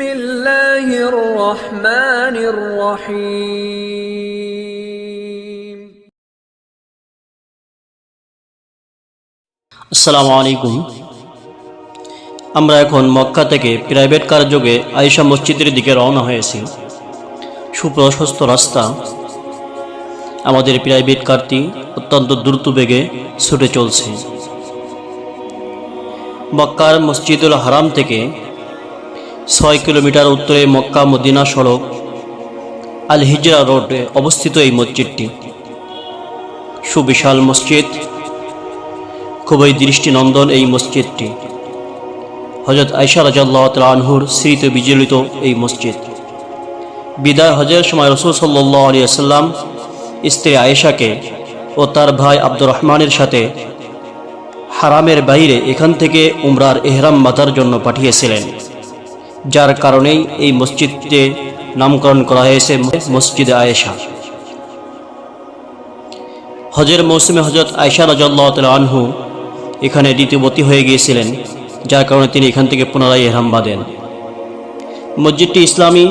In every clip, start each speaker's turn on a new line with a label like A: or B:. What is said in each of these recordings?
A: বিসমিল্লাহির রহমানির রহিম।
B: আসসালামু আলাইকুম। আমরা এখন মক্কা থেকে প্রাইভেট কার যোগে আয়েশা মসজিদের দিকে রওনা হয়েছি। সুপ্রশস্ত রাস্তা, আমাদের প্রাইভেট কারটি অত্যন্ত দ্রুত বেগে ছুটে চলছে। মক্কার মসজিদুল হারাম থেকে 6 কিলোমিটার উত্তরে মক্কা মদিনা সড়ক আল হিজরা রোডে অবস্থিত এই মসজিদটি। সুবিশাল মসজিদ, খুবই দৃষ্টিনন্দন এই মসজিদটি। হযরত আয়েশা রাদিয়াল্লাহু তাআলা আনহুর স্মৃতি বিজড়িত এই মসজিদ। বিদায় হজের সময় রাসূল সাল্লাল্লাহু আলাইহি ওয়াসাল্লাম স্ত্রী আয়েশাকে ও তার ভাই আব্দুর রহমানের সাথে হারামের বাইরে এখান থেকে উমরার ইহরাম বাঁধার জন্য পাঠিয়েছিলেন, যার কারণেই এই মসজিদটির নামকরণ করা হয়েছে মসজিদে আয়েশা। হজের মৌসুমে হযরত আয়েশা রাদিয়াল্লাহু তাআলা আনহু এখানে ঋতুবতী হয়ে গিয়েছিলেন, যার কারণে তিনি এখান থেকে পুনরায় ইহরাম বাঁধেন। মসজিদটি ইসলামী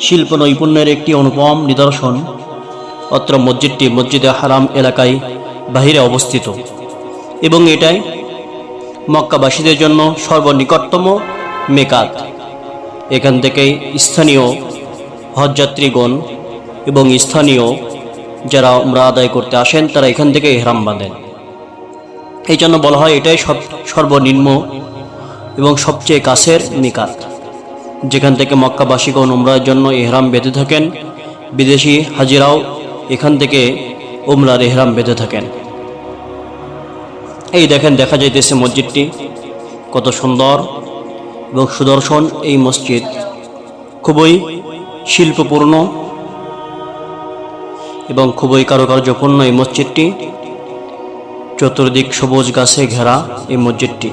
B: শিল্প নৈপুণ্যের একটি অনুপম নিদর্শন। অত্র মসজিদটি মসজিদে হারাম এলাকায় বাহিরে অবস্থিত এবং এটাই মক্কাবাসীদের জন্য সর্বনিকটতম মেকাত। এখান থেকেই স্থানীয় হজযাত্রীগণ এবং স্থানীয় যারা উমরা আদায় করতে আসেন তারা এখান থেকে ইহরাম বাঁধেন। এই জন্য বলা হয় এটাই সর্বনিম্ন এবং সবচেয়ে কাছের মিকাত, যেখান থেকে মক্কাবাসীগণ উমরার জন্য ইহরাম বেঁধে থাকেন। বিদেশি হাজিরাও এখান থেকে উমরার ইহরাম বেঁধে থাকেন। এই দেখেন, দেখা যাইতেছে মসজিদটি কত সুন্দর এবং সুদর্শন। এই মসজিদ খুবই শিল্পপূর্ণ এবং খুবই কারুকার্যপূর্ণ এই মসজিদটি। চতুর্দিক সবুজ গাছে ঘেরা এই মসজিদটি।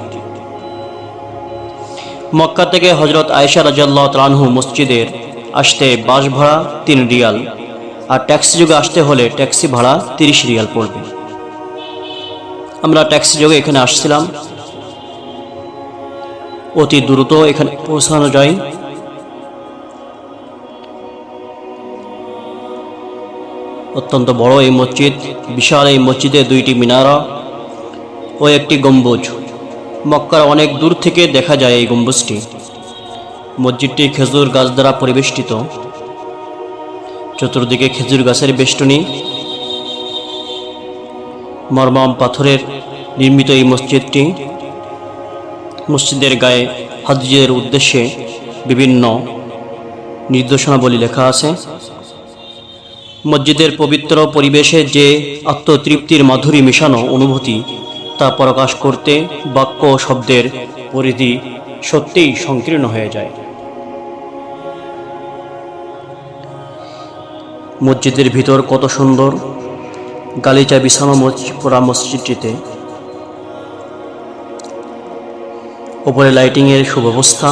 B: মক্কা থেকে হযরত আয়েশা রাদিয়াল্লাহু তাআলা আনহু মসজিদের আসতে বাস ভাড়া 3 রিয়াল, আর ট্যাক্সি যোগে আসতে হলে ট্যাক্সি ভাড়া 30 রিয়াল পড়বে। আমরা ট্যাক্সি যোগে এখানে আসছিলাম। অতি দ্রুত এখানে পৌঁছানো যায়। অত্যন্ত বড় এই মসজিদ, বিশাল এই মসজিদে 2টি মিনারা ও একটি গম্বুজ। মক্কার অনেক দূর থেকে দেখা যায় এই গম্বুজটি। মসজিদটি খেজুর গাছ দ্বারা পরিবেষ্টিত। চতুর্দিকে খেজুর গাছের বেষ্টনী। মরমম পাথরের নির্মিত এই মসজিদটি। মসজিদের গায়ে হাজ্জের উদ্দেশ্যে বিভিন্ন নির্দেশনাবলী লেখা আছে। মসজিদের পবিত্র পরিবেশে যে আত্মতৃপ্তির মাধুরী মিশানো অনুভূতি, তা প্রকাশ করতে বাক্য ও শব্দের পরিধি সত্যিই সংকীর্ণ হয়ে যায়। মসজিদের ভিতর কত সুন্দর গালিচা বিছানো পুরা মসজিদটিতে। উপরে লাইটিংয়ের সুব্যবস্থা,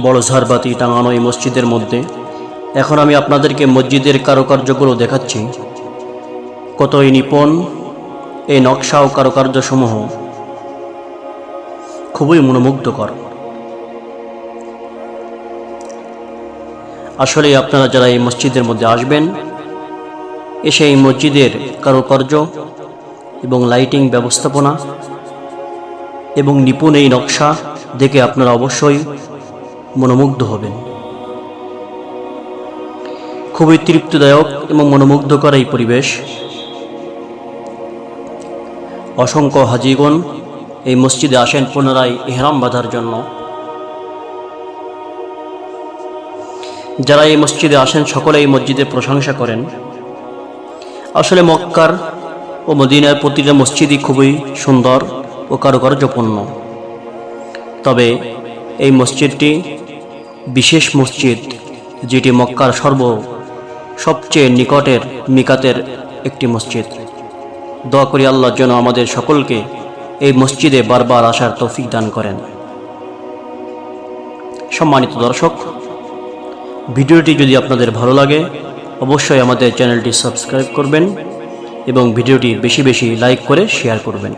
B: বড় ঝাড়বাতি টাঙানো এই মসজিদের মধ্যে। এখন আমি আপনাদেরকে মসজিদের কারুকার্যগুলো দেখাচ্ছি। কতই নিপুণ এই নকশা ও কারুকার্যসমূহ, খুবই মনোমুগ্ধকর। আসলে আপনারা যারা এই মসজিদের মধ্যে আসবেন, এসে এই মসজিদের কারুকার্য এবং লাইটিং ব্যবস্থাপনা এবং নিপুণ এই নকশা দেখে আপনারা অবশ্যই মনোমুগ্ধ হবেন। খুবই তৃপ্তিদায়ক এবং মনোমুগ্ধকর এই পরিবেশ। অসংখ্য হাজিগণ এই মসজিদে আসেন পুনরায় ইহরাম বাঁধার জন্য। যারা এই মসজিদে আসেন সকলে এই মসজিদের প্রশংসা করেন। আসলে মক্কার ও মদিনার প্রতিটা মসজিদই খুবই সুন্দর ও কারুকার্যপূর্ণ। তবে এই মসজিদটি বিশেষ মসজিদ, যেটি মক্কার সবচেয়ে নিকটের মিকাতের একটি মসজিদ। দোয়া করি আল্লাহর জন্য আমাদের সকলকে এই মসজিদে বারবার আসার তৌফিক দান করেন। সম্মানিত দর্শক, ভিডিওটি যদি আপনাদের ভালো লাগে অবশ্যই আমাদের চ্যানেলটি সাবস্ক্রাইব করবেন এবং ভিডিওটি বেশি বেশি লাইক করে শেয়ার করবেন।